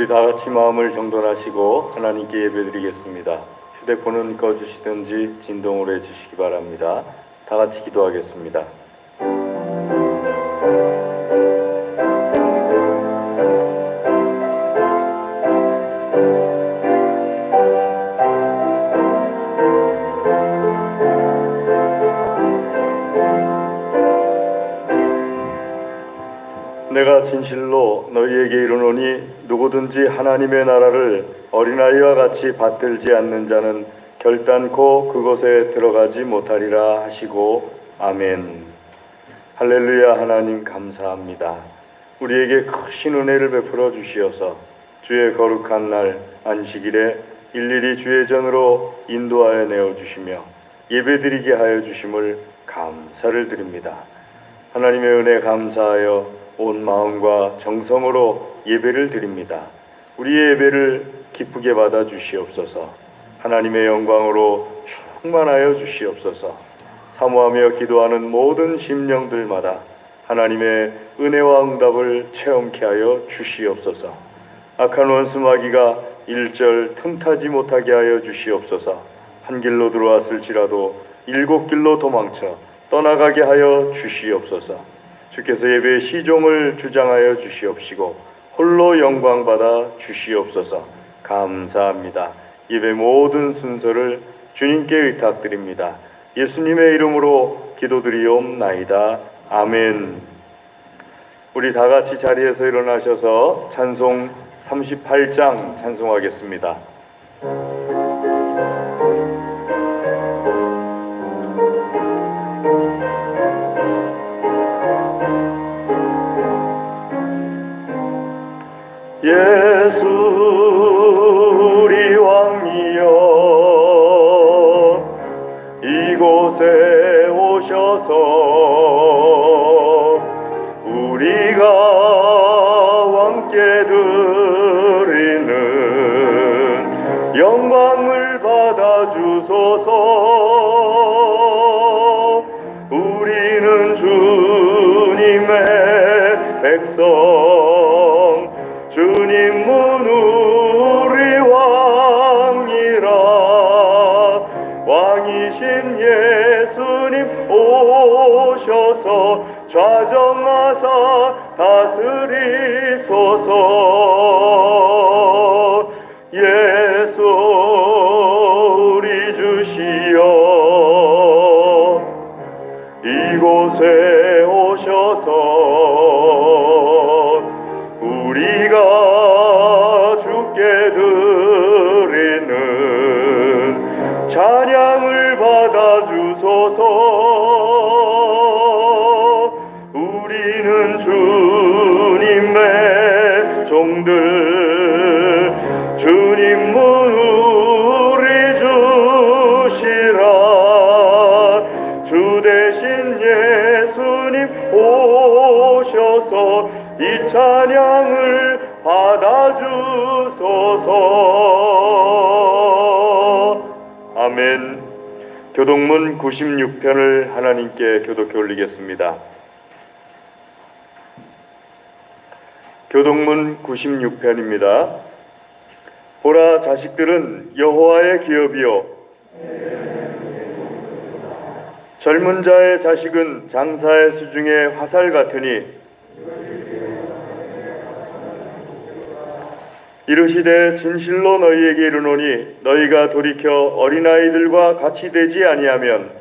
우리 다 같이 마음을 정돈하시고 하나님께 예배드리겠습니다. 휴대폰은 꺼주시든지 진동으로 해주시기 바랍니다. 다 같이 기도하겠습니다. 내가 진실로 너희에게 이르노니 누구든지 하나님의 나라를 어린아이와 같이 받들지 않는 자는 결단코 그곳에 들어가지 못하리라 하시고 아멘. 할렐루야. 하나님 감사합니다. 우리에게 크신 은혜를 베풀어 주시어서 주의 거룩한 날 안식일에 일일이 주의 전으로 인도하여 내어주시며 예배드리게 하여 주심을 감사를 드립니다. 하나님의 은혜 감사하여 온 마음과 정성으로 예배를 드립니다. 우리의 예배를 기쁘게 받아 주시옵소서. 하나님의 영광으로 충만하여 주시옵소서. 사모하며 기도하는 모든 심령들마다 하나님의 은혜와 응답을 체험케 하여 주시옵소서. 악한 원수 마귀가 일절 틈타지 못하게 하여 주시옵소서. 한 길로 들어왔을지라도 일곱 길로 도망쳐 떠나가게 하여 주시옵소서. 주께서 예배의 시종을 주장하여 주시옵시고 홀로 영광받아 주시옵소서. 감사합니다. 예배 모든 순서를 주님께 의탁드립니다. 예수님의 이름으로 기도드리옵나이다. 아멘. 우리 다 같이 자리에서 일어나셔서 찬송 38장 찬송하겠습니다. 예수 우리 왕이여 이곳에 오셔서 우리가 왕께 드리는 영광을 받아주소서. 우리는 주님의 백성 주님은 우리 왕이라. 왕이신 예수님 오셔서 좌정하사 다스리소서. 예수 우리 주시여 이곳에 오셔서 우리가 주께 드리는 찬양을 받아주소서. 우리는 주님의 종들 주님은 우리 주시라. 주 대신 예수님 오셔서 이 찬양을 받아주소서. 아멘. 교독문 96편을 하나님께 교독해 올리겠습니다. 교독문 96편입니다. 보라, 자식들은 여호와의 기업이요 젊은 자의 자식은 장사의 수중에 화살 같으니 이르시되 진실로 너희에게 이르노니 너희가 돌이켜 어린아이들과 같이 되지 아니하면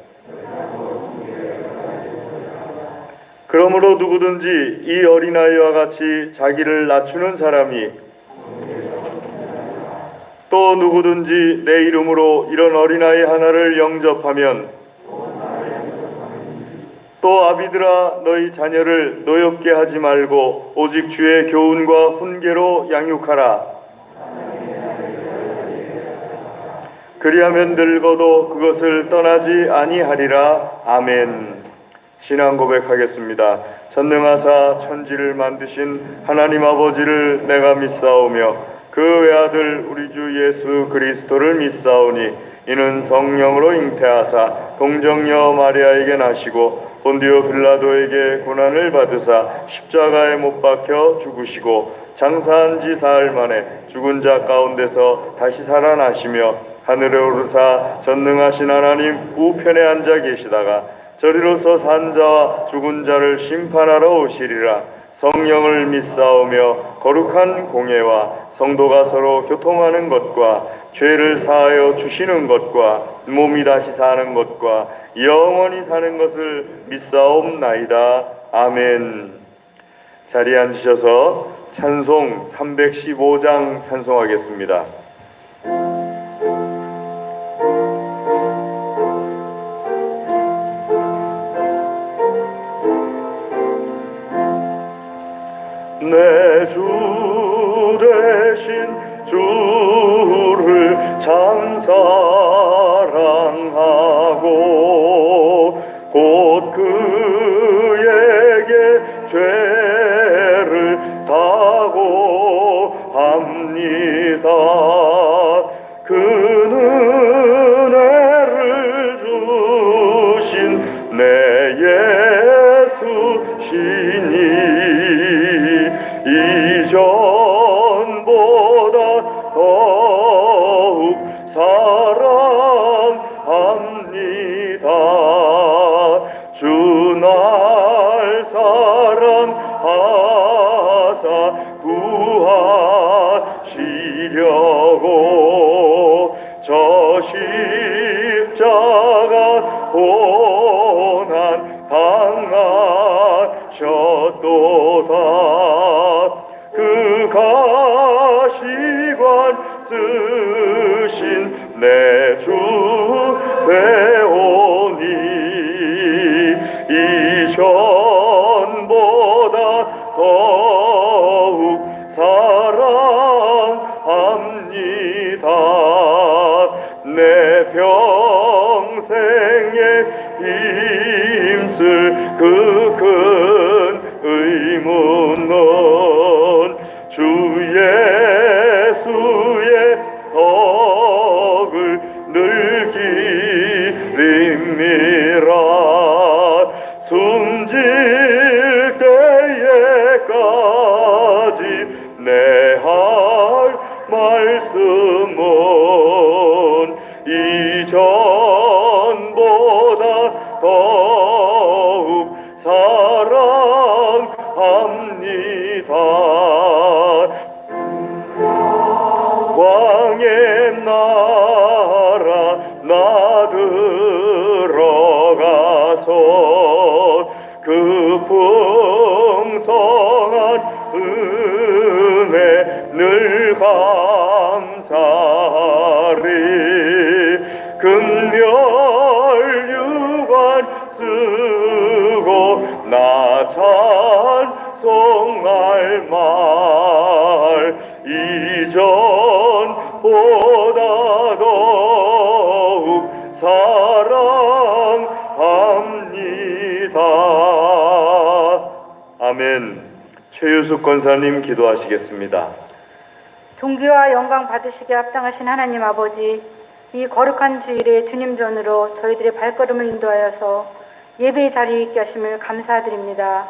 그러므로 누구든지 이 어린아이와 같이 자기를 낮추는 사람이 또 누구든지 내 이름으로 이런 어린아이 하나를 영접하면 또 아비들아 너희 자녀를 노엽게 하지 말고 오직 주의 교훈과 훈계로 양육하라. 그리하면 늙어도 그것을 떠나지 아니하리라. 아멘. 신앙 고백하겠습니다. 전능하사 천지를 만드신 하나님 아버지를 내가 믿사오며 그 외아들 우리 주 예수 그리스도를 믿사오니 이는 성령으로 잉태하사 동정녀 마리아에게 나시고 본디오 빌라도에게 고난을 받으사 십자가에 못 박혀 죽으시고 장사한 지 사흘 만에 죽은 자 가운데서 다시 살아나시며 하늘에 오르사 전능하신 하나님 우편에 앉아 계시다가 저리로서 산 자와 죽은 자를 심판하러 오시리라. 성령을 믿사오며 거룩한 공예와 성도가 서로 교통하는 것과 죄를 사하여 주시는 것과 몸이 다시 사는 것과 영원히 사는 것을 믿사옵나이다. 아멘. 자리에 앉으셔서 찬송 315장 찬송하겠습니다. 내 주 되신 주를 참 사랑하고 곧 그에게 죄를 다고 합니다. 그 은혜를 주신 내 예수시니 이전보다 더욱 사랑합니다. 주 날 사랑하사 구하시려고 저 십자가 고난 당하셨도다. 그 가시관 쓰신 내 주 되오니 이전보다 더욱 사랑합니다. 내 평생에 힘쓸 그 큰 의무는 주 예수의 덕을 늘 기림이라. 숨질 때에까지 내 할 말씀은 이전보다 더욱 사랑합니다. 왕의 나라 나 들어가서 그 풍성한 은혜 늘 감사하리. 금멸유관 쓰고 나 찬송할 말 이전보다 더욱 사랑합니다. 아멘. 최유숙 권사님 기도하시겠습니다. 존귀와 영광 받으시기에 합당하신 하나님 아버지, 이 거룩한 주일에 주님 전으로 저희들의 발걸음을 인도하여서 예배의 자리에 있게 하심을 감사드립니다.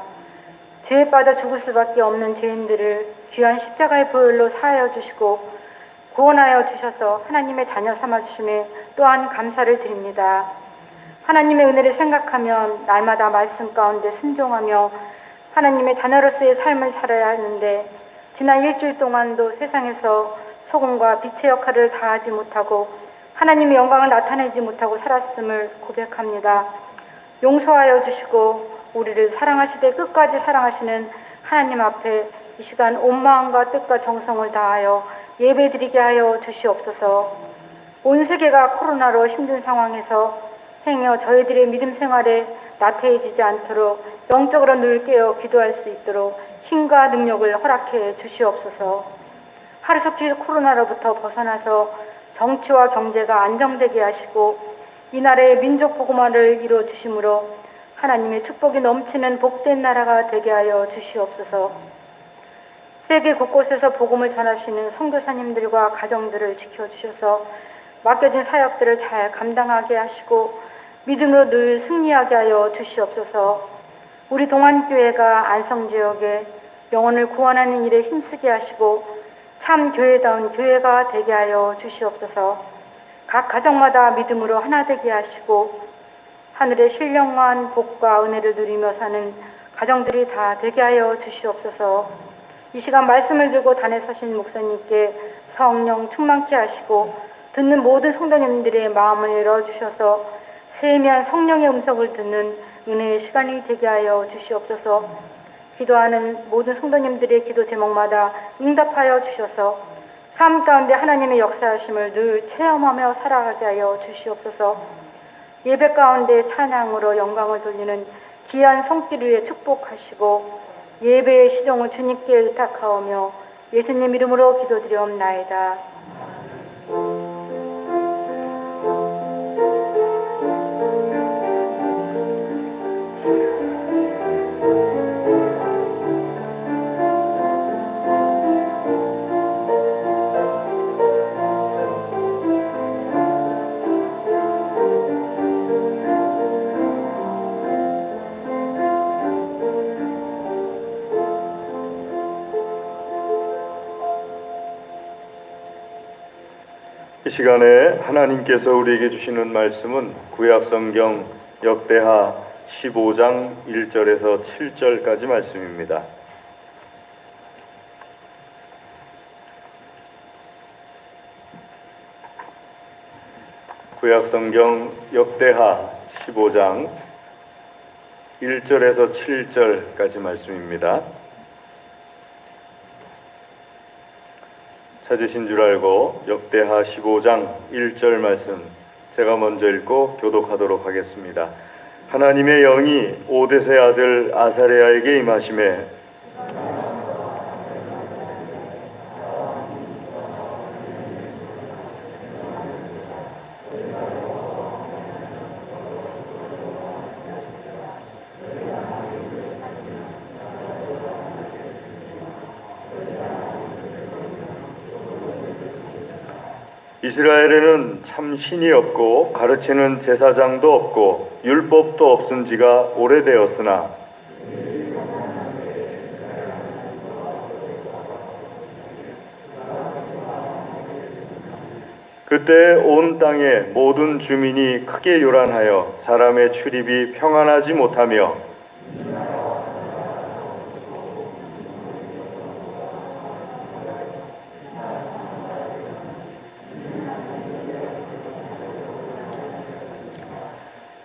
죄에 빠져 죽을 수밖에 없는 죄인들을 귀한 십자가의 보혈로 사하여 주시고 구원하여 주셔서 하나님의 자녀 삼아주심에 또한 감사를 드립니다. 하나님의 은혜를 생각하면 날마다 말씀 가운데 순종하며 하나님의 자녀로서의 삶을 살아야 하는데 지난 일주일 동안도 세상에서 소금과 빛의 역할을 다하지 못하고 하나님의 영광을 나타내지 못하고 살았음을 고백합니다. 용서하여 주시고 우리를 사랑하시되 끝까지 사랑하시는 하나님 앞에 이 시간 온 마음과 뜻과 정성을 다하여 예배드리게 하여 주시옵소서. 온 세계가 코로나로 힘든 상황에서 행여 저희들의 믿음 생활에 나태해지지 않도록 영적으로 늘 깨어 기도할 수 있도록 힘과 능력을 허락해 주시옵소서. 하루속히 코로나로부터 벗어나서 정치와 경제가 안정되게 하시고 이 나라의 민족 복음화를 이루어 주심으로 하나님의 축복이 넘치는 복된 나라가 되게 하여 주시옵소서. 세계 곳곳에서 복음을 전하시는 성도사님들과 가정들을 지켜주셔서 맡겨진 사역들을 잘 감당하게 하시고 믿음으로 늘 승리하게 하여 주시옵소서. 우리 동안교회가 안성지역에 영혼을 구원하는 일에 힘쓰게 하시고 참 교회다운 교회가 되게 하여 주시옵소서. 각 가정마다 믿음으로 하나 되게 하시고 하늘의 신령한 복과 은혜를 누리며 사는 가정들이 다 되게 하여 주시옵소서. 이 시간 말씀을 들고 단에 서신 목사님께 성령 충만케 하시고 듣는 모든 성도님들의 마음을 열어주셔서 세미한 성령의 음성을 듣는 은혜의 시간이 되게 하여 주시옵소서. 기도하는 모든 성도님들의 기도 제목마다 응답하여 주셔서 삶 가운데 하나님의 역사하심을 늘 체험하며 살아가게 하여 주시옵소서. 예배 가운데 찬양으로 영광을 돌리는 귀한 손길 위에 축복하시고 예배의 시종을 주님께 의탁하오며 예수님 이름으로 기도드리옵나이다. 이 시간에 하나님께서 우리에게 주시는 말씀은 구약성경 역대하 15장 1절에서 7절까지 말씀입니다. 구약성경 역대하 15장 1절에서 7절까지 말씀입니다. 찾으신 줄 알고 역대하 15장 1절 말씀 제가 먼저 읽고 교독하도록 하겠습니다. 하나님의 영이 오뎃의 아들 아사랴에게 임하심에 이스라엘에는 참 신이 없고 가르치는 제사장도 없고 율법도 없은 지가 오래되었으나 그때 온 땅의 모든 주민이 크게 요란하여 사람의 출입이 평안하지 못하며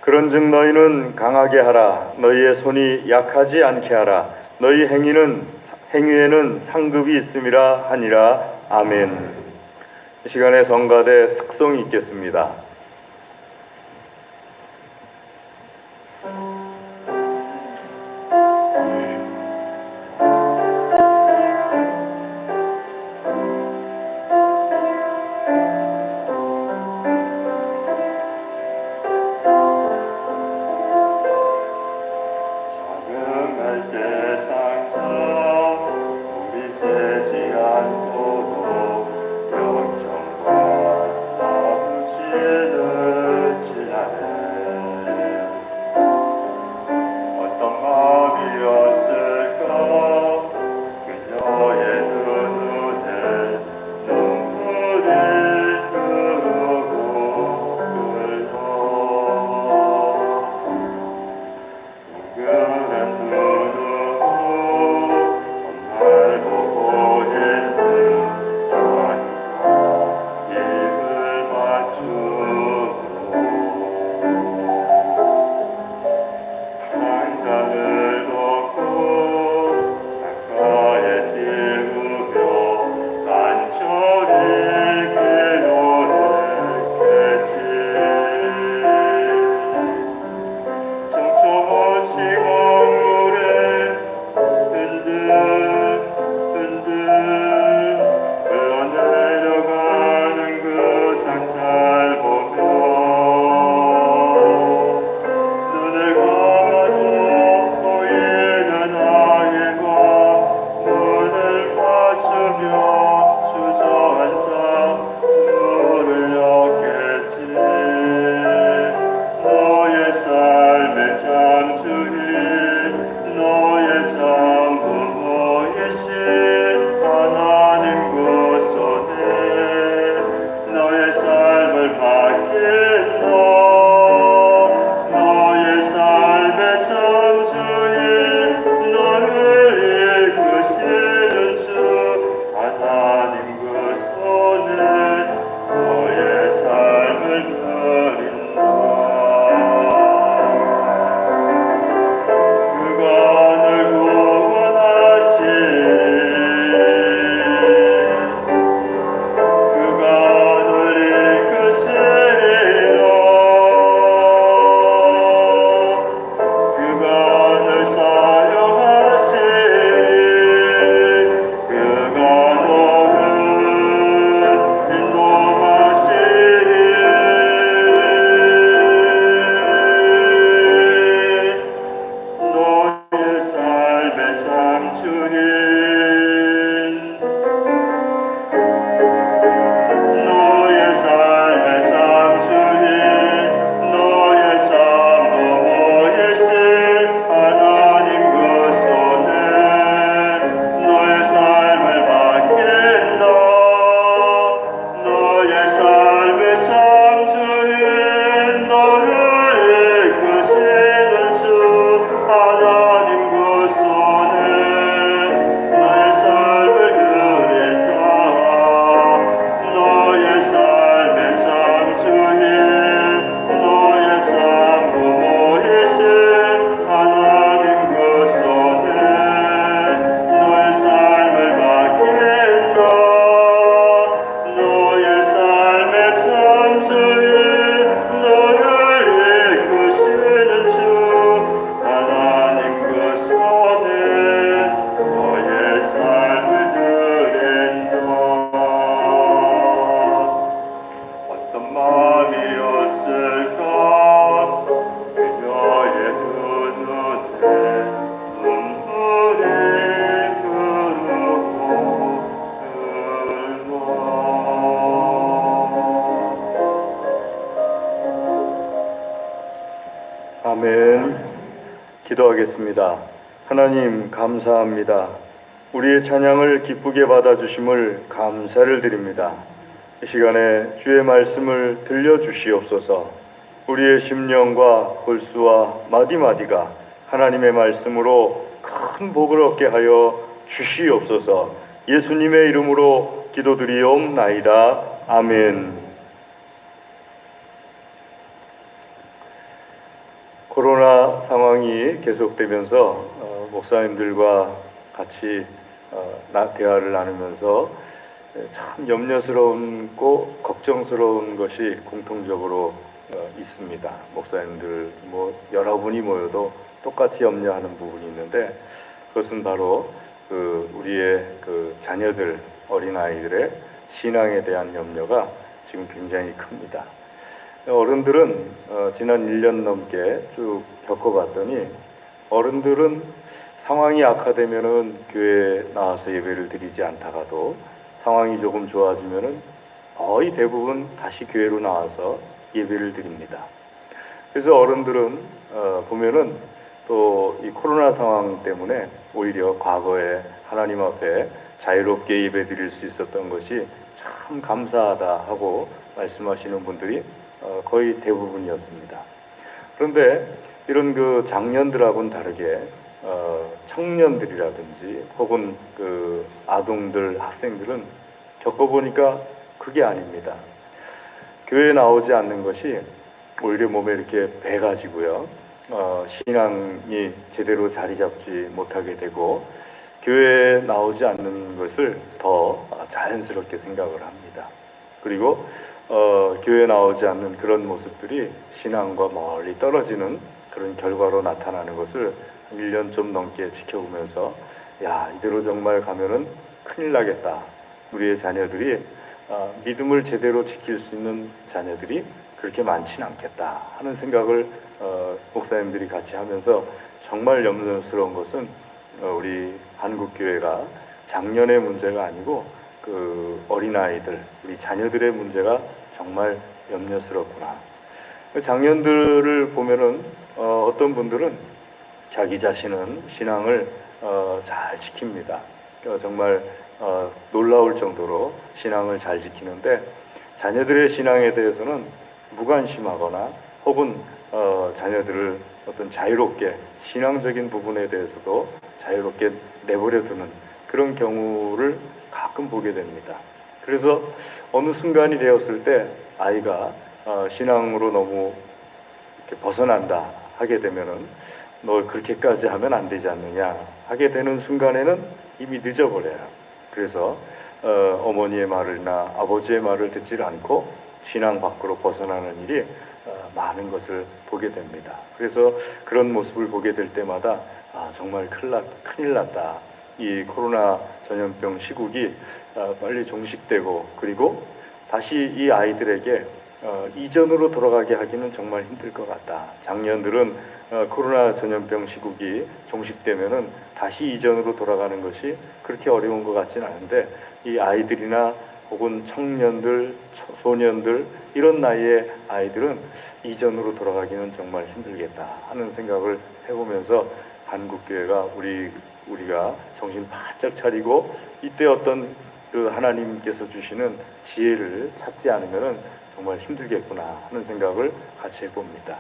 그런즉 너희는 강하게 하라. 너희의 손이 약하지 않게 하라. 너희 행위에는 상급이 있음이라 하니라. 아멘. 이 시간에 성가대 특성이 있겠습니다. 예. 기도하겠습니다. 하나님 감사합니다. 우리의 찬양을 기쁘게 받아주심을 감사를 드립니다. 이 시간에 주의 말씀을 들려주시옵소서. 우리의 심령과 골수와 마디마디가 하나님의 말씀으로 큰 복을 얻게 하여 주시옵소서. 예수님의 이름으로 기도드리옵나이다. 아멘. 코로나 상황이 계속되면서 목사님들과 같이 대화를 나누면서 참 염려스러운고 걱정스러운 것이 공통적으로 있습니다. 목사님들 여러분이 모여도 똑같이 염려하는 부분이 있는데, 그것은 바로 우리의 자녀들, 어린아이들의 신앙에 대한 염려가 지금 굉장히 큽니다. 어른들은 지난 1년 넘게 쭉 겪어봤더니, 어른들은 상황이 악화되면은 교회에 나와서 예배를 드리지 않다가도 상황이 조금 좋아지면은 거의 대부분 다시 교회로 나와서 예배를 드립니다. 그래서 어른들은 보면은 또 이 코로나 상황 때문에 오히려 과거에 하나님 앞에 자유롭게 예배 드릴 수 있었던 것이 참 감사하다 하고 말씀하시는 분들이 거의 대부분이었습니다. 그런데 이런 장년들하고는 다르게 청년들이라든지 혹은 아동들, 학생들은 겪어보니까 그게 아닙니다. 교회에 나오지 않는 것이 오히려 몸에 이렇게 배가지고요, 신앙이 제대로 자리 잡지 못하게 되고 교회에 나오지 않는 것을 더 자연스럽게 생각을 합니다. 그리고 교회에 나오지 않는 그런 모습들이 신앙과 멀리 떨어지는 그런 결과로 나타나는 것을 1년 좀 넘게 지켜보면서, 야, 이대로 정말 가면은 큰일 나겠다. 우리의 자녀들이 믿음을 제대로 지킬 수 있는 자녀들이 그렇게 많지는 않겠다 하는 생각을 목사님들이 같이 하면서, 정말 염려스러운 것은 우리 한국교회가 작년의 문제가 아니고 어린아이들, 우리 자녀들의 문제가 정말 염려스럽구나. 장년들을 보면은 어떤 분들은 자기 자신은 신앙을 잘 지킵니다. 정말 놀라울 정도로 신앙을 잘 지키는데, 자녀들의 신앙에 대해서는 무관심하거나 혹은 자녀들을 어떤 자유롭게, 신앙적인 부분에 대해서도 자유롭게 내버려두는 그런 경우를 가끔 보게 됩니다. 그래서 어느 순간이 되었을 때 아이가 신앙으로 너무 이렇게 벗어난다 하게 되면은, 너 그렇게까지 하면 안 되지 않느냐 하게 되는 순간에는 이미 늦어버려요. 그래서 어머니의 말이나 아버지의 말을 듣지 않고 신앙 밖으로 벗어나는 일이 많은 것을 보게 됩니다. 그래서 그런 모습을 보게 될 때마다 정말 큰일 났다. 이 코로나 전염병 시국이 빨리 종식되고, 그리고 다시 이 아이들에게 이전으로 돌아가게 하기는 정말 힘들 것 같다. 작년들은 코로나 전염병 시국이 종식되면은 다시 이전으로 돌아가는 것이 그렇게 어려운 것 같지는 않은데, 이 아이들이나 혹은 청년들, 소년들, 이런 나이의 아이들은 이전으로 돌아가기는 정말 힘들겠다 하는 생각을 해보면서, 한국교회가 우리가 정신 바짝 차리고 이때 어떤 하나님께서 주시는 지혜를 찾지 않으면은 정말 힘들겠구나 하는 생각을 같이 해봅니다.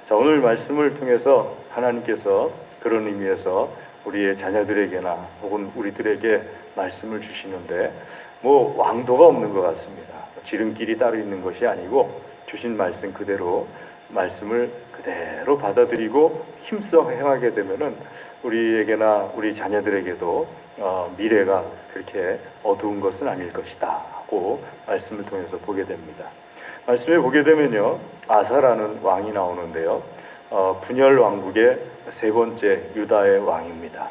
자, 오늘 말씀을 통해서 하나님께서 그런 의미에서 우리의 자녀들에게나 혹은 우리들에게 말씀을 주시는데, 왕도가 없는 것 같습니다. 지름길이 따로 있는 것이 아니고 주신 말씀 그대로, 말씀을 그대로 받아들이고 힘써 행하게 되면은 우리에게나 우리 자녀들에게도 미래가 그렇게 어두운 것은 아닐 것이다 하고 말씀을 통해서 보게 됩니다. 말씀에 보게 되면요, 아사라는 왕이 나오는데요, 분열 왕국의 세 번째 유다의 왕입니다.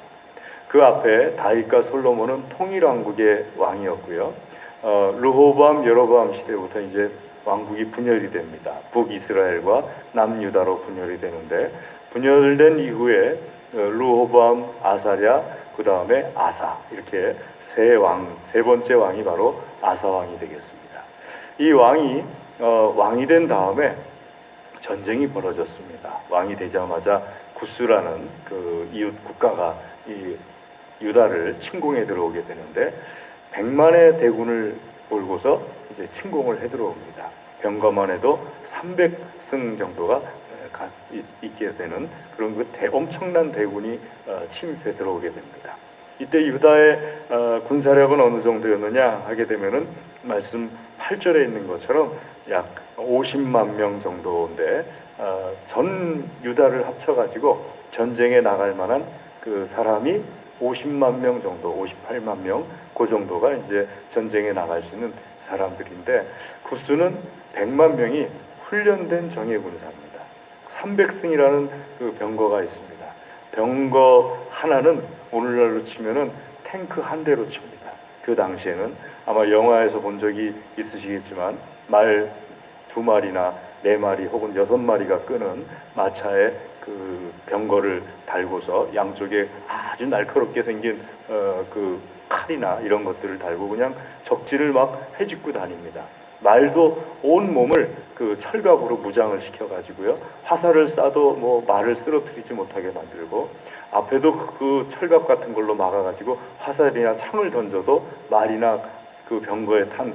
그 앞에 다윗과 솔로몬은 통일 왕국의 왕이었고요. 르호보암, 여로보암 시대부터 이제 왕국이 분열이 됩니다. 북이스라엘과 남유다로 분열이 되는데, 분열된 이후에 르호보암, 아사랴, 그 다음에 아사, 이렇게 세 번째 왕이 바로 아사 왕이 되겠습니다. 이 왕이 된 다음에 전쟁이 벌어졌습니다. 왕이 되자마자 구스라는 그 이웃 국가가 이 유다를 침공해 들어오게 되는데 100만의 대군을 몰고서 이제 침공을 해 들어옵니다. 병거만 해도 300승 정도가 있게 되는 그런 그 엄청난 대군이 침입해 들어오게 됩니다. 이때 유다의 군사력은 어느 정도였느냐 하게 되면은 말씀 8절에 있는 것처럼 약 50만 명 정도인데 전 유다를 합쳐가지고 전쟁에 나갈 만한 그 사람이 50만 명 정도, 58만 명, 그 정도가 이제 전쟁에 나갈 수 있는 사람들인데 구스는 100만 명이 훈련된 정예 군사입니다. 300승이라는 그 병거가 있습니다. 병거 하나는 오늘날로 치면은 탱크 한 대로 칩니다. 그 당시에는 아마 영화에서 본 적이 있으시겠지만 말 2마리나 4마리 혹은 6마리가 끄는 마차에 그 병거를 달고서 양쪽에 아주 날카롭게 생긴 그 칼이나 이런 것들을 달고 그냥 적지를 막 헤집고 다닙니다. 말도 온 몸을 그 철갑으로 무장을 시켜가지고요. 화살을 쏴도 뭐 말을 쓰러뜨리지 못하게 만들고 앞에도 그 철갑 같은 걸로 막아가지고 화살이나 창을 던져도 말이나 그 병거에 탄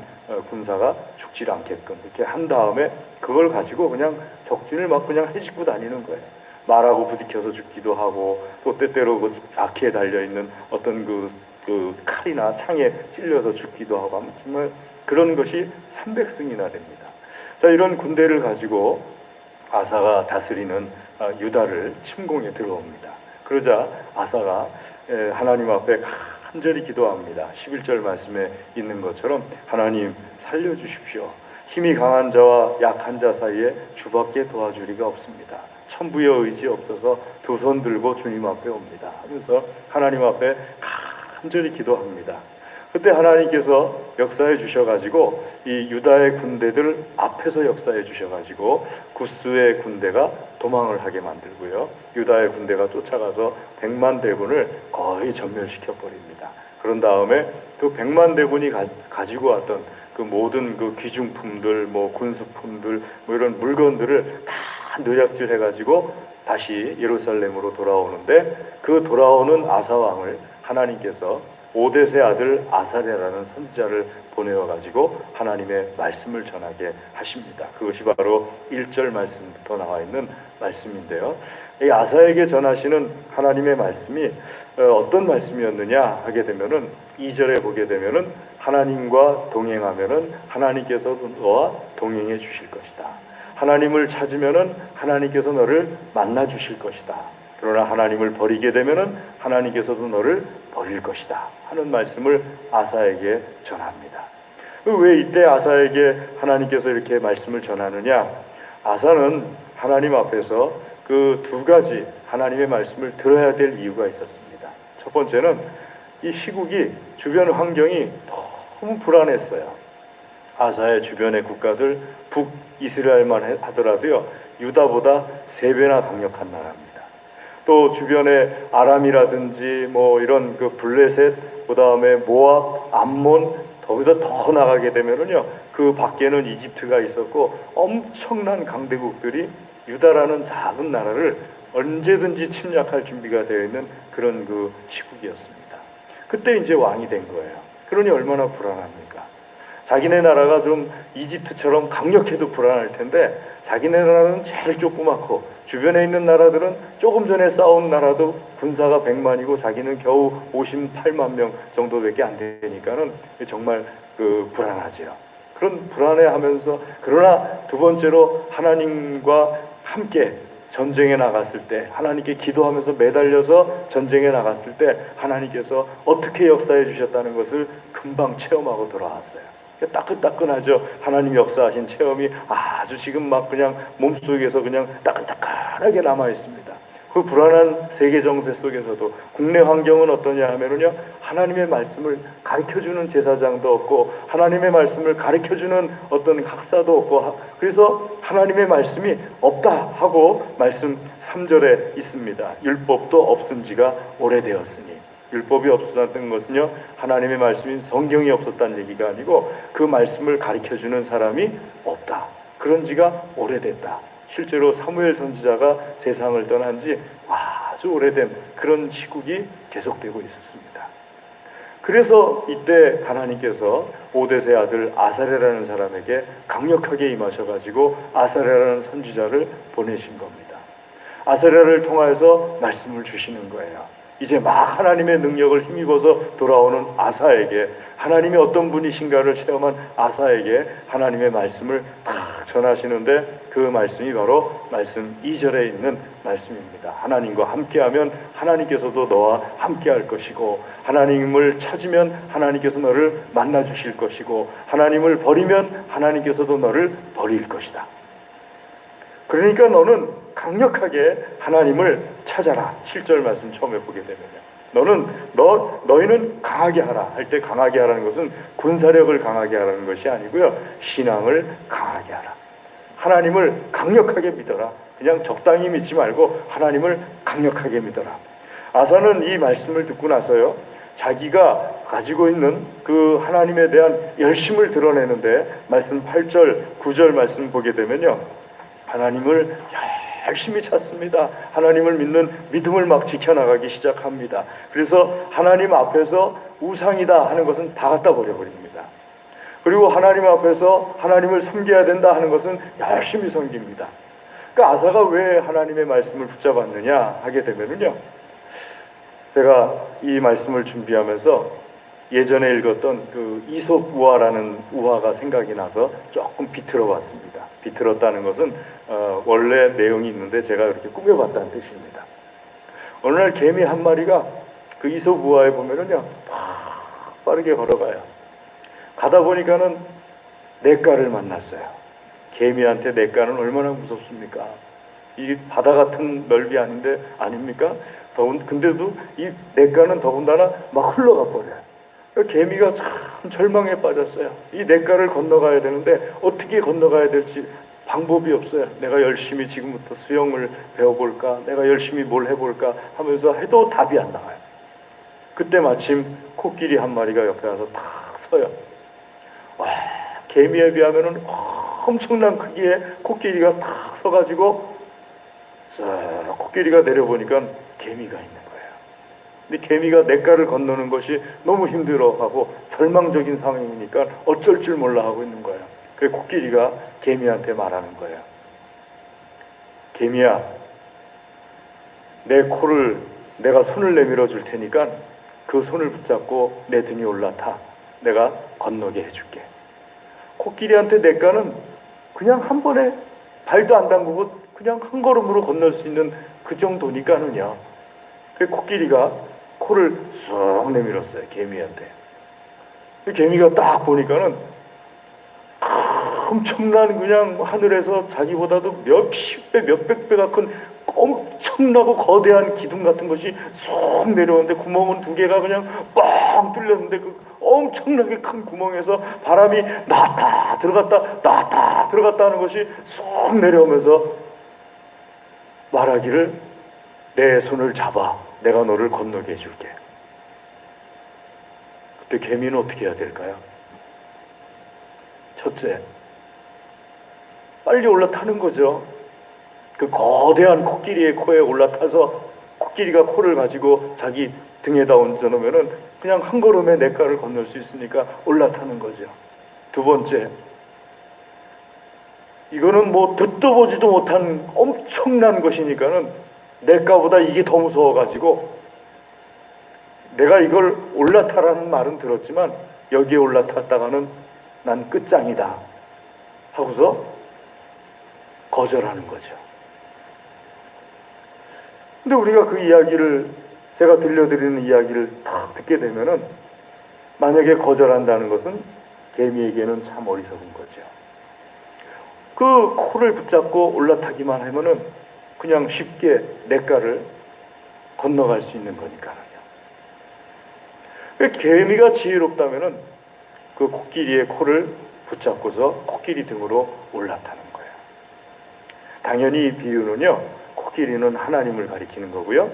군사가 죽지 않게끔 이렇게 한 다음에 그걸 가지고 그냥 적진을 막 그냥 헤집고 다니는 거예요. 말하고 부딪혀서 죽기도 하고 또 때때로 그 바퀴에 달려있는 어떤 그 칼이나 창에 찔려서 죽기도 하고 정말 그런 것이 300승이나 됩니다. 자, 이런 군대를 가지고 아사가 다스리는 유다를 침공에 들어옵니다. 그러자 아사가 하나님 앞에 간절히 기도합니다. 11절 말씀에 있는 것처럼 하나님 살려주십시오. 힘이 강한 자와 약한 자 사이에 주밖에 도와주리가 없습니다. 천부의 의지 없어서 두 손 들고 주님 앞에 옵니다. 하면서 하나님 앞에 간절히 기도합니다. 그때 하나님께서 역사해 주셔가지고 이 유다의 군대들 앞에서 역사해 주셔가지고 구스의 군대가 도망을 하게 만들고요. 유다의 군대가 쫓아가서 100만 대군을 거의 전멸시켜 버립니다. 그런 다음에 그 100만 대군이 가지고 왔던 그 모든 그 귀중품들, 뭐 군수품들, 뭐 이런 물건들을 다 노략질 해가지고 다시 예루살렘으로 돌아오는데 그 돌아오는 아사 왕을 하나님께서 오뎃의 아들 아사랴라는 선지자를 보내어가지고 하나님의 말씀을 전하게 하십니다. 그것이 바로 1절 말씀부터 나와 있는 말씀인데요. 이 아사에게 전하시는 하나님의 말씀이 어떤 말씀이었느냐 하게 되면은 2절에 보게 되면은 하나님과 동행하면은 하나님께서 너와 동행해 주실 것이다. 하나님을 찾으면은 하나님께서 너를 만나 주실 것이다. 그러나 하나님을 버리게 되면은 하나님께서도 너를 버릴 것이다 하는 말씀을 아사에게 전합니다. 왜 이때 아사에게 하나님께서 이렇게 말씀을 전하느냐? 아사는 하나님 앞에서 그 두 가지 하나님의 말씀을 들어야 될 이유가 있었습니다. 첫 번째는 이 시국이 주변 환경이 너무 불안했어요. 아사의 주변의 국가들 북이스라엘만 하더라도요 유다보다 3배나 강력한 나라입니다. 또 주변에 아람이라든지 뭐 이런 그 블레셋, 그 다음에 모압, 암몬, 거기서 더 나가게 되면은요 그 밖에는 이집트가 있었고 엄청난 강대국들이 유다라는 작은 나라를 언제든지 침략할 준비가 되어 있는 그런 그 시국이었습니다. 그때 이제 왕이 된 거예요. 그러니 얼마나 불안합니까? 자기네 나라가 좀 이집트처럼 강력해도 불안할 텐데 자기네 나라는 제일 조그맣고 주변에 있는 나라들은 조금 전에 싸운 나라도 군사가 100만이고 자기는 겨우 58만 명 정도밖에 안 되니까는 정말 그 불안하지요. 그런 불안해하면서 그러나 두 번째로 하나님과 함께 전쟁에 나갔을 때 하나님께 기도하면서 매달려서 전쟁에 나갔을 때 하나님께서 어떻게 역사해 주셨다는 것을 금방 체험하고 돌아왔어요. 따끈따끈하죠. 하나님 역사하신 체험이 아주 지금 막 그냥 몸속에서 그냥 따끈따끈하게 남아 있습니다. 그 불안한 세계 정세 속에서도 국내 환경은 어떠냐 하면은요 하나님의 말씀을 가르쳐주는 제사장도 없고 하나님의 말씀을 가르쳐주는 어떤 학사도 없고 그래서 하나님의 말씀이 없다 하고 말씀 3절에 있습니다. 율법도 없은 지가 오래되었으니 율법이 없었다는 것은요 하나님의 말씀인 성경이 없었다는 얘기가 아니고 그 말씀을 가르쳐주는 사람이 없다. 그런 지가 오래됐다. 실제로 사무엘 선지자가 세상을 떠난 지 아주 오래된 그런 시국이 계속되고 있었습니다. 그래서 이때 하나님께서 오뎃의 아들 아사랴라는 사람에게 강력하게 임하셔가지고 아사랴라는 선지자를 보내신 겁니다. 아사랴를 통하여서 말씀을 주시는 거예요. 이제 막 하나님의 능력을 힘입어서 돌아오는 아사에게, 하나님이 어떤 분이신가를 체험한 아사에게 하나님의 말씀을 다 전하시는데, 그 말씀이 바로 말씀 2절에 있는 말씀입니다. 하나님과 함께하면 하나님께서도 너와 함께할 것이고, 하나님을 찾으면 하나님께서 너를 만나 주실 것이고, 하나님을 버리면 하나님께서도 너를 버릴 것이다. 그러니까 너는 강력하게 하나님을 찾아라. 7절 말씀 처음에 보게 되면요. 너희는 강하게 하라. 할 때 강하게 하라는 것은 군사력을 강하게 하라는 것이 아니고요. 신앙을 강하게 하라. 하나님을 강력하게 믿어라. 그냥 적당히 믿지 말고 하나님을 강력하게 믿어라. 아사는 이 말씀을 듣고 나서요, 자기가 가지고 있는 그 하나님에 대한 열심을 드러내는데, 말씀 8절, 9절 말씀 보게 되면요, 하나님을 열심히 찾습니다. 하나님을 믿는 믿음을 막 지켜나가기 시작합니다. 그래서 하나님 앞에서 우상이다 하는 것은 다 갖다 버려버립니다. 그리고 하나님 앞에서 하나님을 섬겨야 된다 하는 것은 열심히 섬깁니다. 그러니까 아사가 왜 하나님의 말씀을 붙잡았느냐 하게 되면요, 제가 이 말씀을 준비하면서 예전에 읽었던 그 이솝 우화라는 우화가 생각이 나서 조금 비틀어 봤습니다. 비틀었다는 것은 원래 내용이 있는데 제가 이렇게 꾸며봤다는 뜻입니다. 어느 날 개미 한 마리가 그 이솝 우화에 보면은요, 빠르게 걸어가요. 가다 보니까는 냇가를 만났어요. 개미한테 냇가는 얼마나 무섭습니까? 이 바다 같은 넓이 아닙니까? 근데도 이 냇가는 더군다나 막 흘러가 버려요. 개미가 참 절망에 빠졌어요. 이 냇가를 건너가야 되는데 어떻게 건너가야 될지 방법이 없어요. 내가 열심히 지금부터 수영을 배워볼까, 내가 열심히 뭘 해볼까 하면서 해도 답이 안 나와요. 그때 마침 코끼리 한 마리가 옆에 와서 딱 서요. 와, 개미에 비하면은 엄청난 크기의 코끼리가 딱 서가지고 코끼리가 내려보니까 개미가 있는 거예요. 근데 개미가 냇가를 건너는 것이 너무 힘들어하고 절망적인 상황이니까 어쩔 줄 몰라 하고 있는 거예요. 그래서 코끼리가 개미한테 말하는 거예요. 개미야, 내 코를 내가 손을 내밀어 줄 테니까 그 손을 붙잡고 내 등에 올라타. 내가 건너게 해줄게. 코끼리한테 냇가는 그냥 한 번에 발도 안 담그고 그냥 한 걸음으로 건널 수 있는 그 정도니까는요. 그 코끼리가 코를 쑥 내밀었어요, 개미한테. 개미가 딱 보니까는 엄청난, 그냥 하늘에서 자기보다도 몇십 배, 몇백 배가 큰 엄청나고 거대한 기둥 같은 것이 쑥 내려오는데, 구멍은 두 개가 그냥 뻥 뚫렸는데 그 엄청나게 큰 구멍에서 바람이 나왔다 들어갔다 나왔다 들어갔다 하는 것이 쑥 내려오면서 말하기를, 내 손을 잡아, 내가 너를 건너게 해줄게. 그때 개미는 어떻게 해야 될까요? 첫째, 빨리 올라타는 거죠. 그 거대한 코끼리의 코에 올라타서 코끼리가 코를 가지고 자기 등에다 얹어놓으면은 그냥 한 걸음에 냇가를 건널 수 있으니까 올라타는 거죠. 두 번째, 이거는 뭐 듣도 보지도 못한 엄청난 것이니까는 냇가보다 이게 더 무서워가지고, 내가 이걸 올라타라는 말은 들었지만 여기에 올라탔다가는 난 끝장이다 하고서 거절하는 거죠. 근데 우리가 그 이야기를, 제가 들려드리는 이야기를 다 듣게 되면은, 만약에 거절한다는 것은 개미에게는 참 어리석은 거죠. 그 코를 붙잡고 올라타기만 하면은 그냥 쉽게 냇가를 건너갈 수 있는 거니까요. 개미가 지혜롭다면은 그 코끼리의 코를 붙잡고서 코끼리 등으로 올라타는 거예요. 당연히 이 비유는요, 코끼리는 하나님을 가리키는 거고요,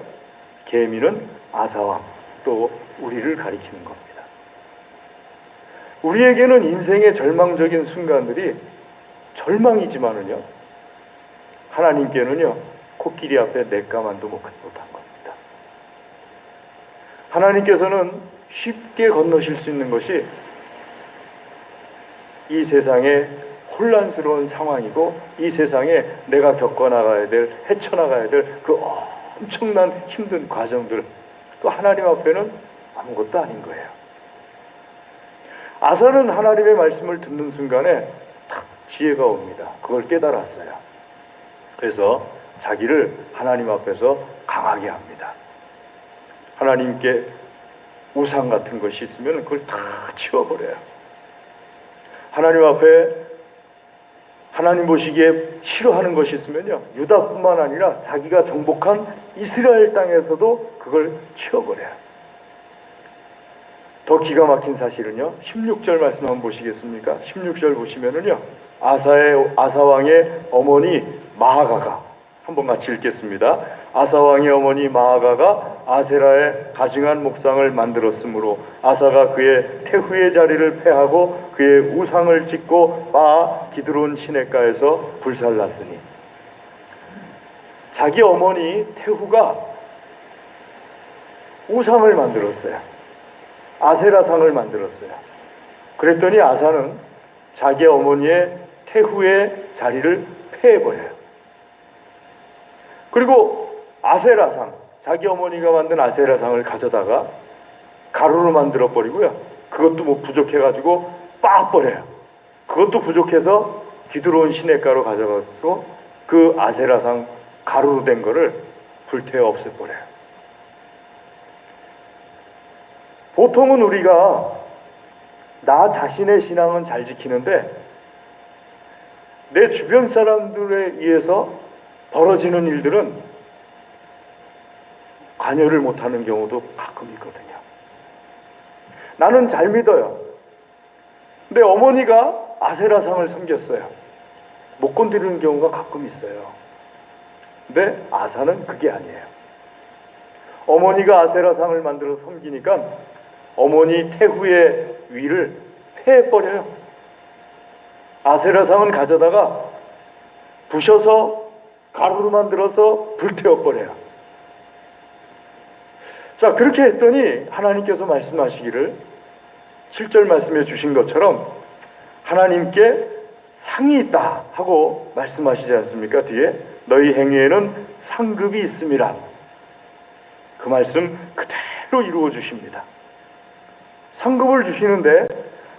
개미는 아사왕, 또 우리를 가리키는 겁니다. 우리에게는 인생의 절망적인 순간들이 절망이지만은요, 하나님께는요, 코끼리 앞에 냇가만도 못한 겁니다. 하나님께서는 쉽게 건너실 수 있는 것이 이 세상의 혼란스러운 상황이고, 이 세상에 내가 겪어나가야 될, 헤쳐나가야 될 그 엄청난 힘든 과정들, 또 하나님 앞에는 아무것도 아닌 거예요. 아사는 하나님의 말씀을 듣는 순간에 딱 지혜가 옵니다. 그걸 깨달았어요. 그래서 자기를 하나님 앞에서 강하게 합니다. 하나님께 우상 같은 것이 있으면 그걸 다 치워버려요. 하나님 앞에 하나님 보시기에 싫어하는 것이 있으면요, 유다뿐만 아니라 자기가 정복한 이스라엘 땅에서도 그걸 치워버려요. 더 기가 막힌 사실은요, 16절 말씀 한번 보시겠습니까? 16절 보시면은요, 아사 왕의 어머니 마아가가, 한번 같이 읽겠습니다. 아사 왕의 어머니 마아가가 아세라의 가증한 목상을 만들었으므로 아사가 그의 태후의 자리를 폐하고 그의 우상을 짓고 마아 기드론 시냇가에서 불살랐으니, 자기 어머니 태후가 우상을 만들었어요. 아세라상을 만들었어요. 그랬더니 아사는 자기 어머니의 태후의 자리를 폐해버려요. 그리고 아세라상, 자기 어머니가 만든 아세라상을 가져다가 가루로 만들어 버리고요, 그것도 뭐 부족해가지고 빻아버려요. 그것도 부족해서 기드론 시냇가로 가져가서 그 아세라상 가루로 된 거를 불태워 없애버려요. 보통은 우리가 나 자신의 신앙은 잘 지키는데 내 주변 사람들에 의해서 벌어지는 일들은 관여를 못하는 경우도 가끔 있거든요. 나는 잘 믿어요. 근데 어머니가 아세라상을 섬겼어요. 못 건드리는 경우가 가끔 있어요. 근데 아사는 그게 아니에요. 어머니가 아세라상을 만들어 섬기니까 어머니 태후의 위를 패해버려요. 아세라상은 가져다가 부셔서 가루로 만들어서 불태워버려요. 자, 그렇게 했더니 하나님께서 말씀하시기를 7절 말씀해 주신 것처럼 하나님께 상이 있다 하고 말씀하시지 않습니까? 뒤에 너희 행위에는 상급이 있음이라. 그 말씀 그대로 이루어 주십니다. 상급을 주시는데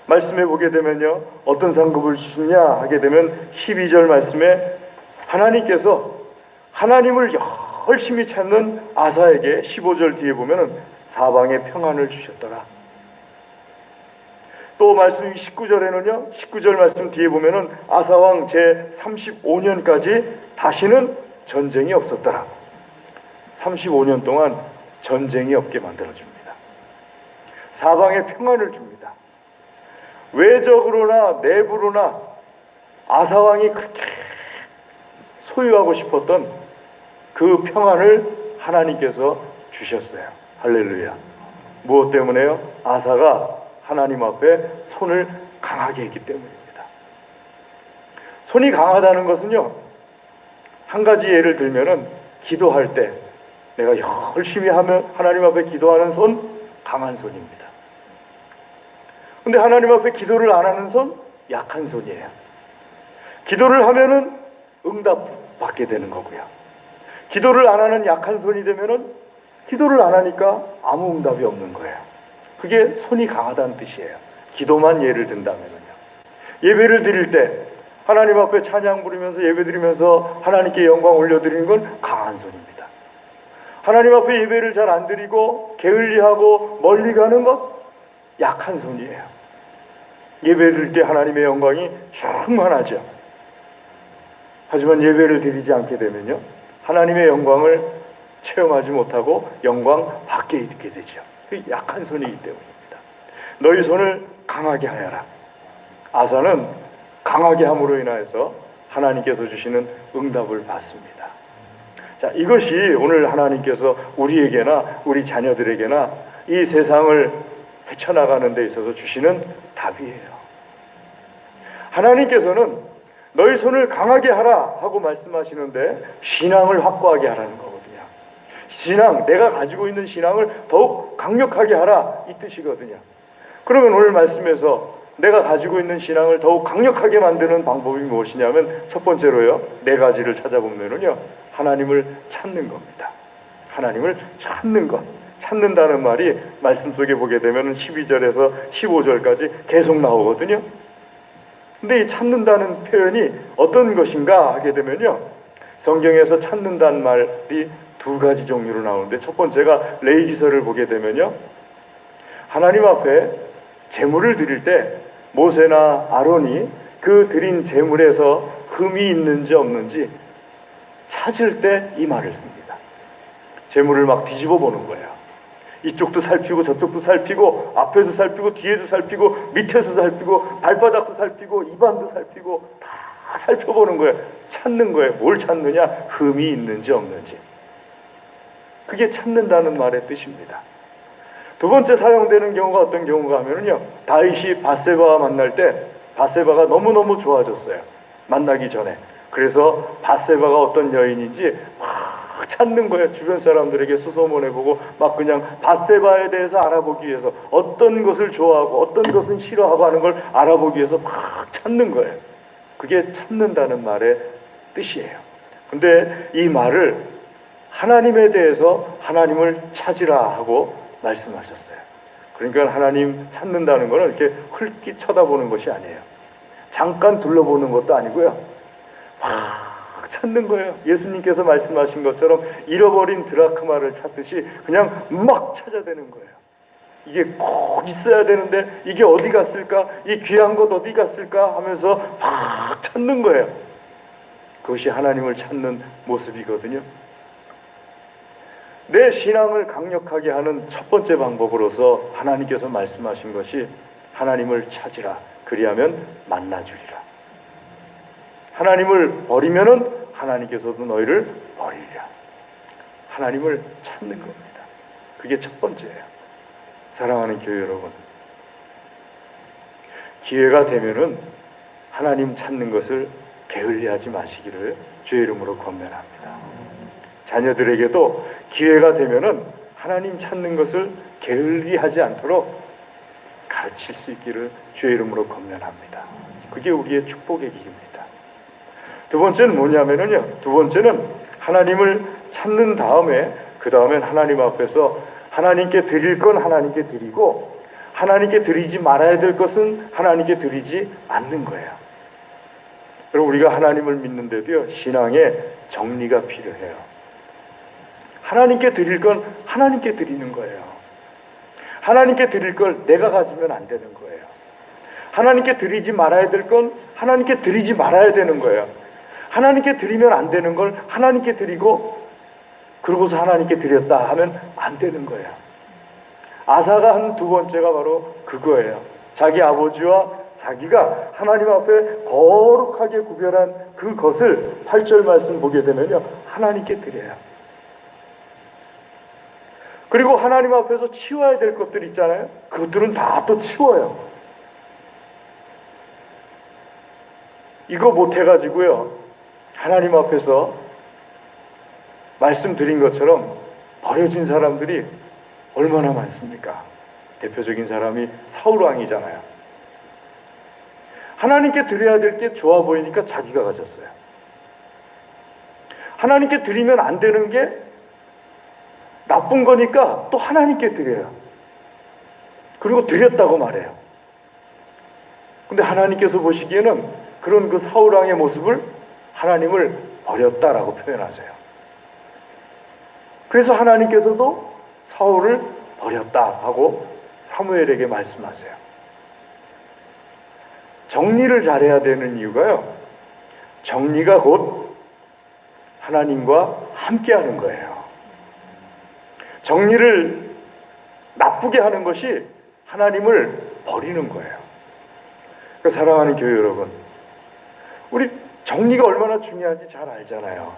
말씀해 보게 되면요, 어떤 상급을 주시냐 하게 되면 12절 말씀에 하나님께서 하나님을 열심히 찾는 아사에게 15절 뒤에 보면은 사방에 평안을 주셨더라. 또 말씀 19절에는요, 19절 말씀 뒤에 보면은 아사왕 제 35년까지 다시는 전쟁이 없었더라. 35년 동안 전쟁이 없게 만들어줍니다. 사방에 평안을 줍니다. 외적으로나 내부로나 아사왕이 그렇게 소유하고 싶었던 그 평안을 하나님께서 주셨어요. 할렐루야. 무엇 때문에요? 아사가 하나님 앞에 손을 강하게 했기 때문입니다. 손이 강하다는 것은요, 한 가지 예를 들면은 기도할 때 내가 열심히 하면 하나님 앞에 기도하는 손, 강한 손입니다. 근데 하나님 앞에 기도를 안 하는 손, 약한 손이에요. 기도를 하면은 응답 받게 되는 거고요. 기도를 안 하는 약한 손이 되면은 기도를 안 하니까 아무 응답이 없는 거예요. 그게 손이 강하다는 뜻이에요. 기도만 예를 든다면요. 예배를 드릴 때 하나님 앞에 찬양 부르면서 예배 드리면서 하나님께 영광 올려드리는 건 강한 손입니다. 하나님 앞에 예배를 잘 안 드리고 게을리하고 멀리 가는 것, 약한 손이에요. 예배 드릴 때 하나님의 영광이 충만하죠. 하지만 예배를 드리지 않게 되면요, 하나님의 영광을 체험하지 못하고 영광 밖에 있게 되죠. 약한 손이기 때문입니다. 너희 손을 강하게 하여라. 아사는 강하게 함으로 인하여서 하나님께서 주시는 응답을 받습니다. 자, 이것이 오늘 하나님께서 우리에게나 우리 자녀들에게나 이 세상을 헤쳐나가는 데 있어서 주시는 답이에요. 하나님께서는 너희 손을 강하게 하라 하고 말씀하시는데 신앙을 확고하게 하라는 거거든요. 신앙, 내가 가지고 있는 신앙을 더욱 강력하게 하라 이 뜻이거든요. 그러면 오늘 말씀에서 내가 가지고 있는 신앙을 더욱 강력하게 만드는 방법이 무엇이냐면 첫 번째로요, 네 가지를 찾아보면은요, 하나님을 찾는 겁니다. 하나님을 찾는 것. 찾는다는 말이 말씀 속에 보게 되면 12절에서 15절까지 계속 나오거든요. 근데 이 찾는다는 표현이 어떤 것인가 하게 되면요, 성경에서 찾는다는 말이 두 가지 종류로 나오는데, 첫 번째가 레위기서를 보게 되면요, 하나님 앞에 제물을 드릴 때 모세나 아론이 그 드린 제물에서 흠이 있는지 없는지 찾을 때 이 말을 씁니다. 제물을 막 뒤집어 보는 거예요. 이쪽도 살피고 저쪽도 살피고 앞에도 살피고 뒤에도 살피고 밑에서 살피고 발바닥도 살피고 입안도 살피고 다 살펴보는 거예요. 찾는 거예요. 뭘 찾느냐? 흠이 있는지 없는지. 그게 찾는다는 말의 뜻입니다. 두 번째 사용되는 경우가 어떤 경우가 하면은요, 다윗이 밧세바와 만날 때 밧세바가 너무너무 좋아졌어요. 만나기 전에. 그래서 밧세바가 어떤 여인인지 막 찾는 거예요. 주변 사람들에게 수소문해보고 막 그냥 밧세바에 대해서 알아보기 위해서, 어떤 것을 좋아하고 어떤 것은 싫어하고 하는 걸 알아보기 위해서 막 찾는 거예요. 그게 찾는다는 말의 뜻이에요. 근데 이 말을 하나님에 대해서 하나님을 찾으라 하고 말씀하셨어요. 그러니까 하나님 찾는다는 것은 이렇게 흘낏 쳐다보는 것이 아니에요. 잠깐 둘러보는 것도 아니고요, 막 찾는 거예요. 예수님께서 말씀하신 것처럼 잃어버린 드라크마를 찾듯이 그냥 막 찾아대는 거예요. 이게 꼭 있어야 되는데 이게 어디 갔을까? 이 귀한 것 어디 갔을까? 하면서 막 찾는 거예요. 그것이 하나님을 찾는 모습이거든요. 내 신앙을 강력하게 하는 첫 번째 방법으로서 하나님께서 말씀하신 것이 하나님을 찾으라. 그리하면 만나주리라. 하나님을 버리면은 하나님께서도 너희를 버리리라. 하나님을 찾는 겁니다. 그게 첫 번째예요. 사랑하는 교회 여러분, 기회가 되면은 하나님 찾는 것을 게을리하지 마시기를 주의 이름으로 권면합니다. 자녀들에게도 기회가 되면은 하나님 찾는 것을 게을리하지 않도록 가르칠 수 있기를 주의 이름으로 권면합니다. 그게 우리의 축복의 길입니다. 두 번째는 뭐냐면은요, 두 번째는 하나님을 찾는 다음에, 그 다음엔 하나님 앞에서 하나님께 드릴 건 하나님께 드리고, 하나님께 드리지 말아야 될 것은 하나님께 드리지 않는 거예요. 그리고 우리가 하나님을 믿는데도요, 신앙에 정리가 필요해요. 하나님께 드릴 건 하나님께 드리는 거예요. 하나님께 드릴 걸 내가 가지면 안 되는 거예요. 하나님께 드리지 말아야 될 건 하나님께 드리지 말아야 되는 거예요. 하나님께 드리면 안 되는 걸 하나님께 드리고, 그러고서 하나님께 드렸다 하면 안 되는 거예요. 아사가 한 두 번째가 바로 그거예요. 자기 아버지와 자기가 하나님 앞에 거룩하게 구별한 그것을 8절 말씀 보게 되면요, 하나님께 드려요. 그리고 하나님 앞에서 치워야 될 것들 있잖아요. 그것들은 다 또 치워요. 이거 못해가지고요, 하나님 앞에서 말씀드린 것처럼 버려진 사람들이 얼마나 많습니까? 대표적인 사람이 사울왕이잖아요. 하나님께 드려야 될 게 좋아 보이니까 자기가 가졌어요. 하나님께 드리면 안 되는 게 나쁜 거니까 또 하나님께 드려요. 그리고 드렸다고 말해요. 근데 하나님께서 보시기에는 그런 그 사울왕의 모습을 하나님을 버렸다라고 표현하세요. 그래서 하나님께서도 사울을 버렸다 하고 사무엘에게 말씀하세요. 정리를 잘해야 되는 이유가요, 정리가 곧 하나님과 함께하는 거예요. 정리를 나쁘게 하는 것이 하나님을 버리는 거예요. 그러니까 사랑하는 교회 여러분, 우리 정리가 얼마나 중요한지 잘 알잖아요.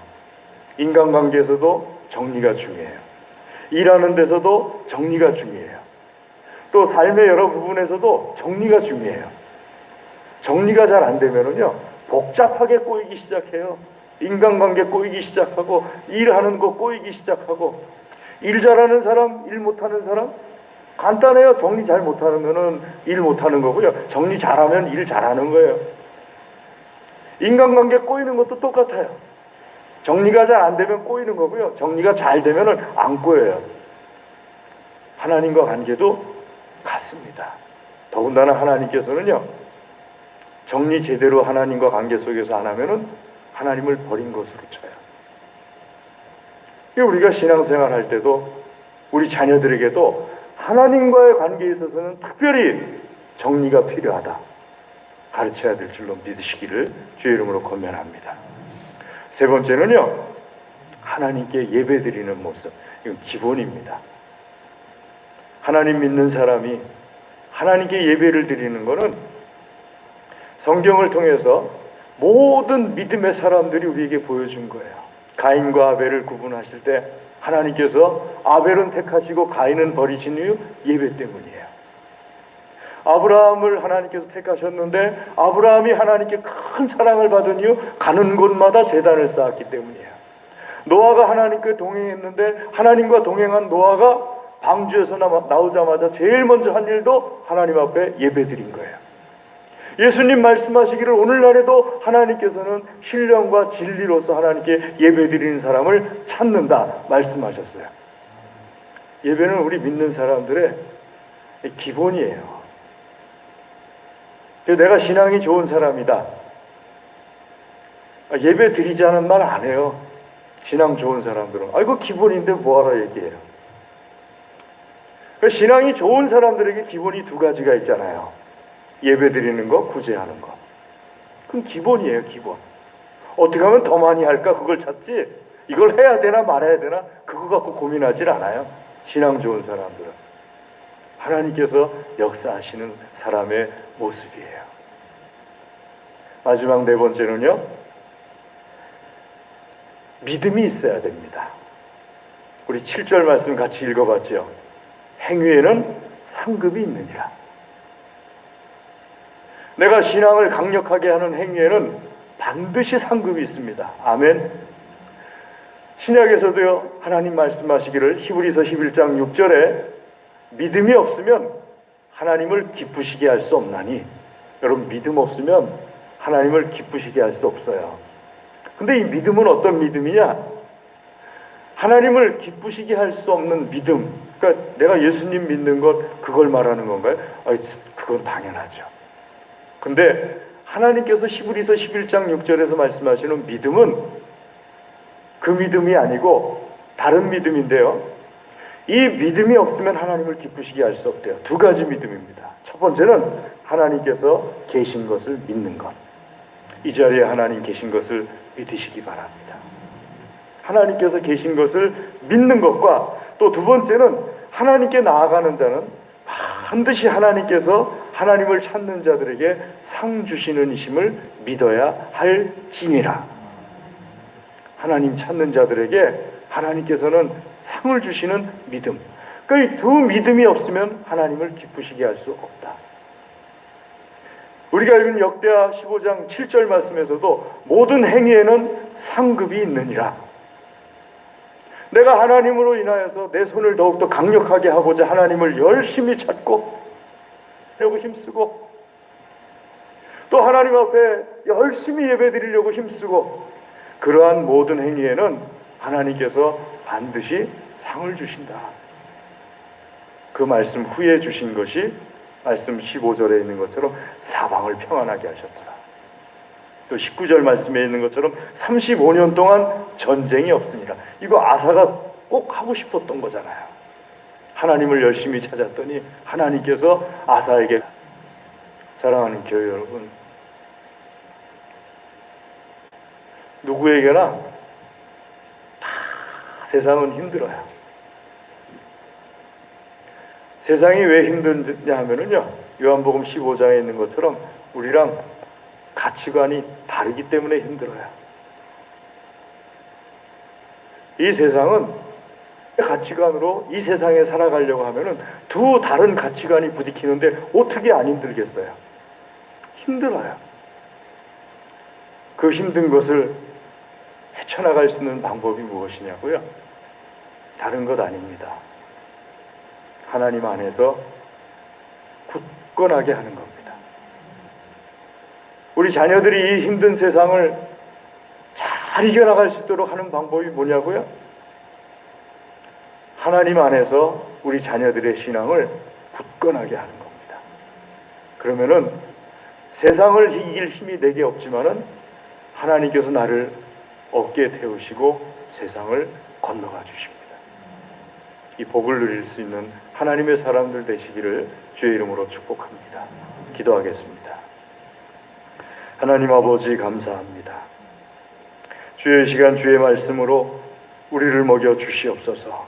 인간관계에서도 정리가 중요해요. 일하는 데서도 정리가 중요해요. 또 삶의 여러 부분에서도 정리가 중요해요. 정리가 잘 안 되면은요, 복잡하게 꼬이기 시작해요. 인간관계 꼬이기 시작하고, 일하는 거 꼬이기 시작하고, 일 잘하는 사람, 일 못하는 사람, 간단해요. 정리 잘 못하는 거는 일 못하는 거고요. 정리 잘하면 일 잘하는 거예요. 인간관계 꼬이는 것도 똑같아요. 정리가 잘 안 되면 꼬이는 거고요. 정리가 잘 되면 안 꼬여요. 하나님과 관계도 같습니다. 더군다나 하나님께서는요, 정리 제대로 하나님과 관계 속에서 안 하면은 하나님을 버린 것으로 쳐요. 우리가 신앙생활 할 때도 우리 자녀들에게도 하나님과의 관계에 있어서는 특별히 정리가 필요하다 가르쳐야 될 줄로 믿으시기를 주의 이름으로 권면합니다. 세 번째는요, 하나님께 예배드리는 모습. 이건 기본입니다. 하나님 믿는 사람이 하나님께 예배를 드리는 것은 성경을 통해서 모든 믿음의 사람들이 우리에게 보여준 거예요. 가인과 아벨을 구분하실 때 하나님께서 아벨은 택하시고 가인은 버리신 이유 예배 때문이에요. 아브라함을 하나님께서 택하셨는데 아브라함이 하나님께 큰 사랑을 받은 이유 가는 곳마다 제단을 쌓았기 때문이에요. 노아가 하나님께 동행했는데 하나님과 동행한 노아가 방주에서 나오자마자 제일 먼저 한 일도 하나님 앞에 예배드린 거예요. 예수님 말씀하시기를 오늘날에도 하나님께서는 신령과 진리로서 하나님께 예배드리는 사람을 찾는다 말씀하셨어요. 예배는 우리 믿는 사람들의 기본이에요. 내가 신앙이 좋은 사람이다, 예배 드리자는 말 안 해요. 신앙 좋은 사람들은 이거 기본인데 뭐하러 얘기해요. 신앙이 좋은 사람들에게 기본이 두 가지가 있잖아요. 예배 드리는 거, 구제하는 거. 그건 기본이에요, 기본. 어떻게 하면 더 많이 할까 그걸 찾지, 이걸 해야 되나 말아야 되나 그거 갖고 고민하질 않아요. 신앙 좋은 사람들은 하나님께서 역사하시는 사람의 모습이에요. 마지막 네 번째는요, 믿음이 있어야 됩니다. 우리 7절 말씀 같이 읽어봤죠. 행위에는 상급이 있느니라. 내가 신앙을 강력하게 하는 행위에는 반드시 상급이 있습니다. 아멘. 신약에서도요, 하나님 말씀하시기를 히브리서 11장 6절에 믿음이 없으면 하나님을 기쁘시게 할 수 없나니. 여러분, 믿음 없으면 하나님을 기쁘시게 할 수 없어요. 근데 이 믿음은 어떤 믿음이냐? 하나님을 기쁘시게 할 수 없는 믿음. 그러니까 내가 예수님 믿는 것, 그걸 말하는 건가요? 그건 당연하죠. 근데 하나님께서 히브리서 11장 6절에서 말씀하시는 믿음은 그 믿음이 아니고 다른 믿음인데요, 이 믿음이 없으면 하나님을 기쁘시게 할 수 없대요. 두 가지 믿음입니다. 첫 번째는 하나님께서 계신 것을 믿는 것. 이 자리에 하나님 계신 것을 믿으시기 바랍니다. 하나님께서 계신 것을 믿는 것과 또 두 번째는 하나님께 나아가는 자는 반드시 하나님께서 하나님을 찾는 자들에게 상 주시는 이심을 믿어야 할지니라. 하나님 찾는 자들에게 하나님께서는 상을 주시는 믿음. 그러니까 이 두 믿음이 없으면 하나님을 기쁘시게 할 수 없다. 우리가 읽은 역대하 15장 7절 말씀에서도 모든 행위에는 상급이 있느니라. 내가 하나님으로 인하여서 내 손을 더욱더 강력하게 하고자 하나님을 열심히 찾고 하려고 힘쓰고, 또 하나님 앞에 열심히 예배드리려고 힘쓰고, 그러한 모든 행위에는 하나님께서 반드시 상을 주신다. 그 말씀 후에 주신 것이 말씀 15절에 있는 것처럼 사방을 평안하게 하셨더라. 또 19절 말씀에 있는 것처럼 35년 동안 전쟁이 없으니라. 이거 아사가 꼭 하고 싶었던 거잖아요. 하나님을 열심히 찾았더니 하나님께서 아사에게, 사랑하는 교회 여러분, 누구에게나 다 세상은 힘들어요. 세상이 왜 힘드냐 하면은요, 요한복음 15장에 있는 것처럼 우리랑 가치관이 다르기 때문에 힘들어요. 이 세상은 가치관으로 이 세상에 살아가려고 하면은 두 다른 가치관이 부딪히는데 어떻게 안 힘들겠어요? 힘들어요. 그 힘든 것을 헤쳐나갈 수 있는 방법이 무엇이냐고요? 다른 것 아닙니다. 하나님 안에서 굳건하게 하는 겁니다. 우리 자녀들이 이 힘든 세상을 잘 이겨나갈 수 있도록 하는 방법이 뭐냐고요? 하나님 안에서 우리 자녀들의 신앙을 굳건하게 하는 겁니다. 그러면은 세상을 이길 힘이 내게 없지만은 하나님께서 나를 어깨에 태우시고 세상을 건너가 주십니다. 이 복을 누릴 수 있는 하나님의 사람들 되시기를 주의 이름으로 축복합니다. 기도하겠습니다. 하나님 아버지 감사합니다. 주의 시간 주의 말씀으로 우리를 먹여 주시옵소서.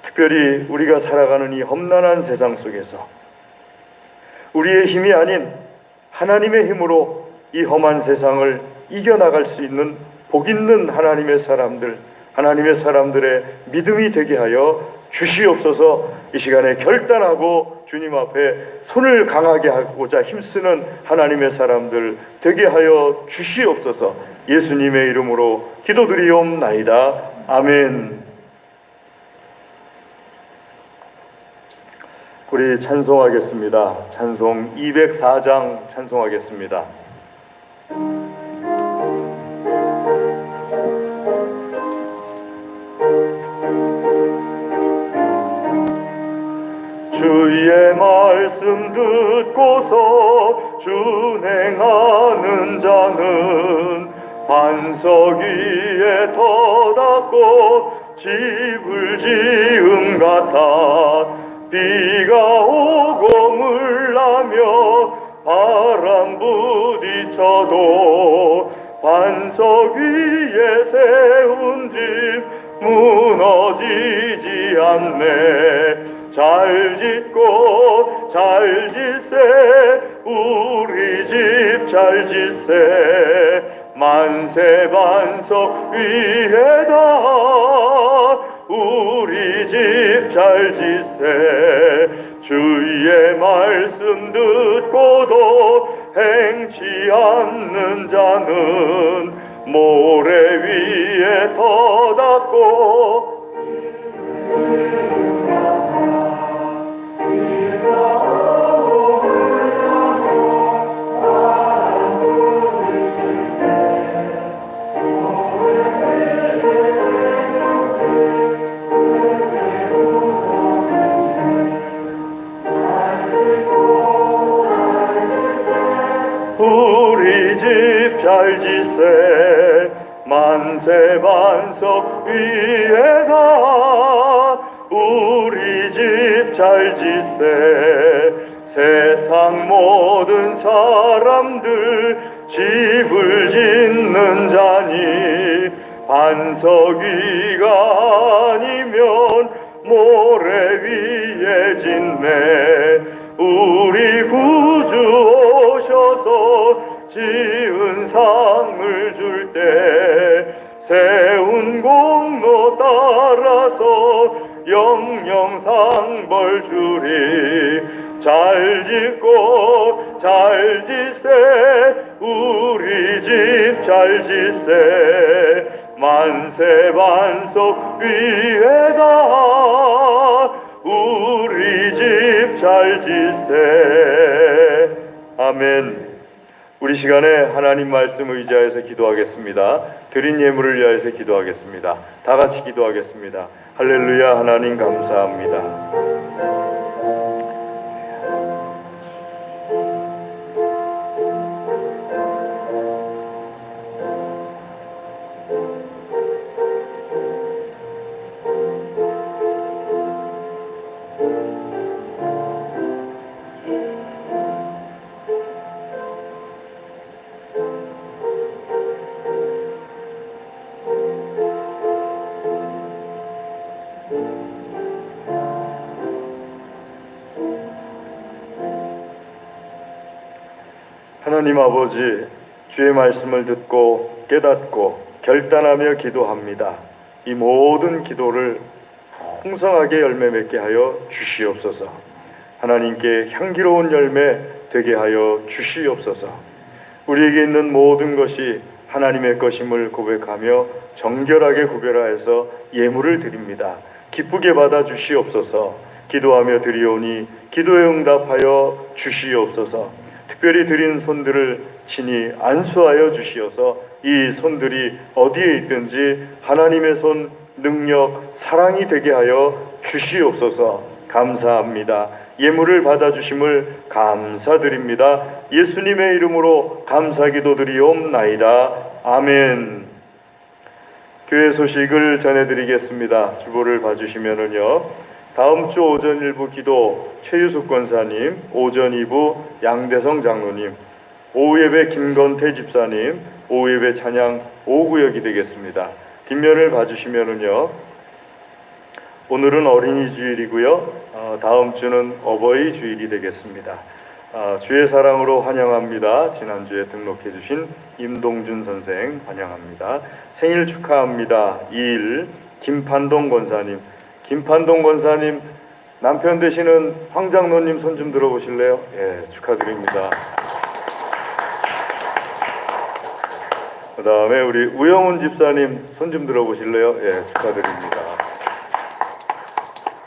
특별히 우리가 살아가는 이 험난한 세상 속에서 우리의 힘이 아닌 하나님의 힘으로 이 험한 세상을 이겨나갈 수 있는 복 있는 하나님의 사람들, 하나님의 사람들의 믿음이 되게 하여 주시옵소서. 이 시간에 결단하고 주님 앞에 손을 강하게 하고자 힘쓰는 하나님의 사람들 되게 하여 주시옵소서. 예수님의 이름으로 기도드리옵나이다. 아멘. 우리 찬송하겠습니다. 찬송 204장 찬송하겠습니다. 주의 말씀 듣고서 준행하는 자는 반석 위에 터닫고 집을 지음 같아 비가 오고 물나며 바람 부딪혀도 반석 위에 세운 집 무너지지 않네. 잘 짓고 잘 짓세 우리 집 잘 짓세 만세 반석 위에다 우리 집 잘 짓세 주의 말씀 듣고도 행치 않는 자는 모래 위에 터닫고 우리 집 잘 짓세 만세 반석 위에다 우리 집 잘 짓세 세상 모든 사람들 집을 짓는 자니 반석 위가 아니면 모래 위에 짓네 우리 구주 오셔서 지은 상을 줄 때 세운 공로 따라서 영영상 벌 주리 잘 짓고 잘 짓세 우리 집 잘 짓세 만세 반석 위에다 우리 집 잘 짓세. 아멘. 우리 시간에 하나님 말씀 의지하여서 기도하겠습니다. 드린 예물을 위하여서 기도하겠습니다. 다 같이 기도하겠습니다. 할렐루야. 하나님 감사합니다. 하나님 아버지, 주의 말씀을 듣고 깨닫고 결단하며 기도합니다. 이 모든 기도를 풍성하게 열매 맺게 하여 주시옵소서. 하나님께 향기로운 열매 되게 하여 주시옵소서. 우리에게 있는 모든 것이 하나님의 것임을 고백하며 정결하게 구별하여서 예물을 드립니다. 기쁘게 받아 주시옵소서. 기도하며 드리오니 기도에 응답하여 주시옵소서. 특별히 드린 손들을 친히 안수하여 주시어서 이 손들이 어디에 있든지 하나님의 손, 능력, 사랑이 되게 하여 주시옵소서. 감사합니다. 예물을 받아주심을 감사드립니다. 예수님의 이름으로 감사기도 드리옵나이다. 아멘. 교회 소식을 전해드리겠습니다. 주보를 봐주시면은요, 다음 주 오전 1부 기도 최유숙 권사님, 오전 2부 양대성 장로님, 오후 예배 김건태 집사님, 오후 예배 찬양 오구역이 되겠습니다. 뒷면을 봐주시면은요, 오늘은 어린이 주일이고요. 다음 주는 어버이 주일이 되겠습니다. 주의 사랑으로 환영합니다. 지난주에 등록해 주신 임동준 선생 환영합니다. 생일 축하합니다. 2일 김판동 권사님. 김판동 권사님 남편 되시는 황장로님 손 좀 들어보실래요? 예, 축하드립니다. 그 다음에 우리 우영훈 집사님 손 좀 들어보실래요? 예, 축하드립니다.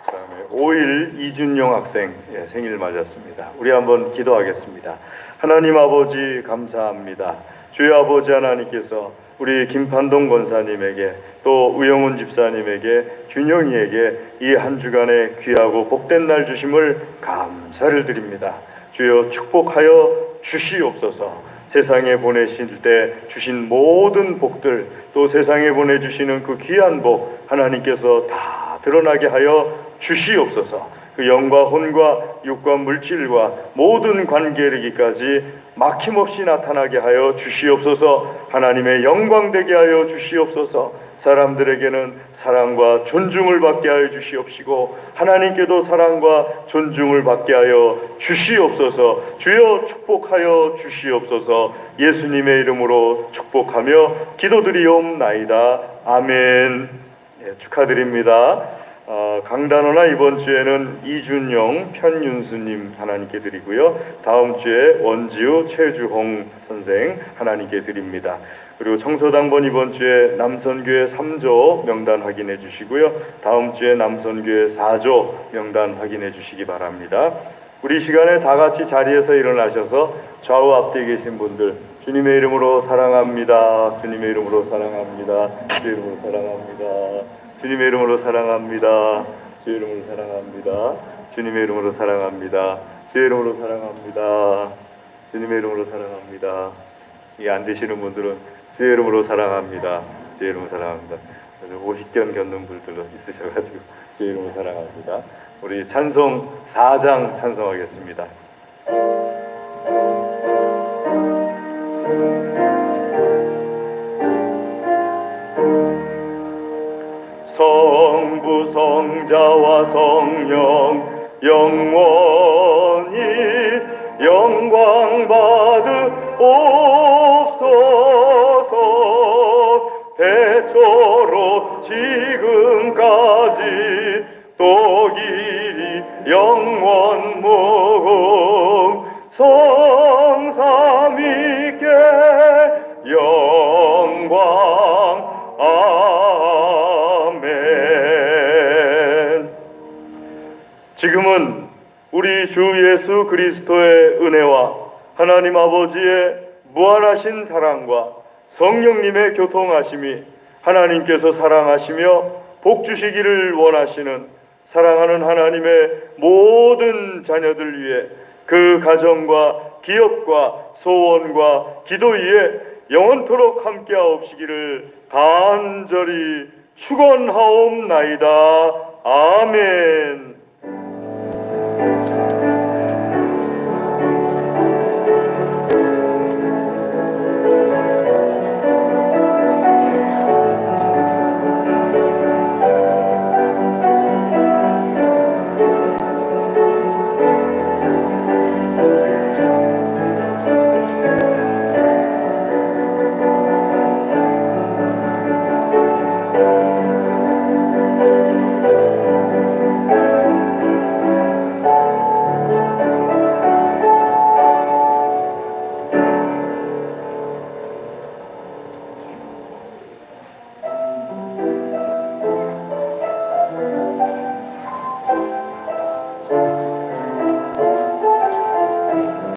그 다음에 5일 이준용 학생 생일 맞았습니다. 우리 한번 기도하겠습니다. 하나님 아버지 감사합니다. 주의 아버지 하나님께서 우리 김판동 권사님에게 또 우영훈 집사님에게 준영이에게 이 한 주간의 귀하고 복된 날 주심을 감사를 드립니다. 주여 축복하여 주시옵소서. 세상에 보내실 때 주신 모든 복들 또 세상에 보내주시는 그 귀한 복 하나님께서 다 드러나게 하여 주시옵소서. 그 영과 혼과 육과 물질과 모든 관계이기까지 막힘없이 나타나게 하여 주시옵소서. 하나님의 영광 되게 하여 주시옵소서. 사람들에게는 사랑과 존중을 받게 하여 주시옵시고 하나님께도 사랑과 존중을 받게 하여 주시옵소서. 주여 축복하여 주시옵소서. 예수님의 이름으로 축복하며 기도드리옵나이다. 아멘. 축하드립니다. 강단호나 이번 주에는 이준영, 편윤수님 하나님께 드리고요. 다음 주에 원지우, 최주홍 선생 하나님께 드립니다. 그리고 청소당번 이번 주에 남선교회 3조 명단 확인해 주시고요. 다음 주에 남선교회 4조 명단 확인해 주시기 바랍니다. 우리 시간에 다 같이 자리에서 일어나셔서 좌우 앞뒤에 계신 분들 주님의 이름으로 사랑합니다. 주님의 이름으로 사랑합니다. 주의 이름으로 사랑합니다. 주님의 이름으로 사랑합니다. 주의 이름으로 사랑합니다. 주님의 이름으로 사랑합니다. 주의 이름으로 사랑합니다. 주님의 이름으로 사랑합니다. 이게 안 되시는 분들은 주의 이름으로 사랑합니다. 주의 이름으로 사랑합니다. 50견 겪는 분들도 있으셔가지고 주의 이름으로 사랑합니다. 우리 찬송 4장 찬송하겠습니다. 성부 성자와 성령 영원히 영광 받으옵소서. 대초로 지금까지 또 길이 영원 무궁 성삼위께 영광 아멘. 지금은 우리 주 예수 그리스도의 은혜와 하나님 아버지의 무한하신 사랑과 성령님의 교통하심이 하나님께서 사랑하시며 복 주시기를 원하시는 사랑하는 하나님의 모든 자녀들 위해 그 가정과 기업과 소원과 기도 위에 영원토록 함께하옵시기를 간절히 축원하옵나이다. 아멘.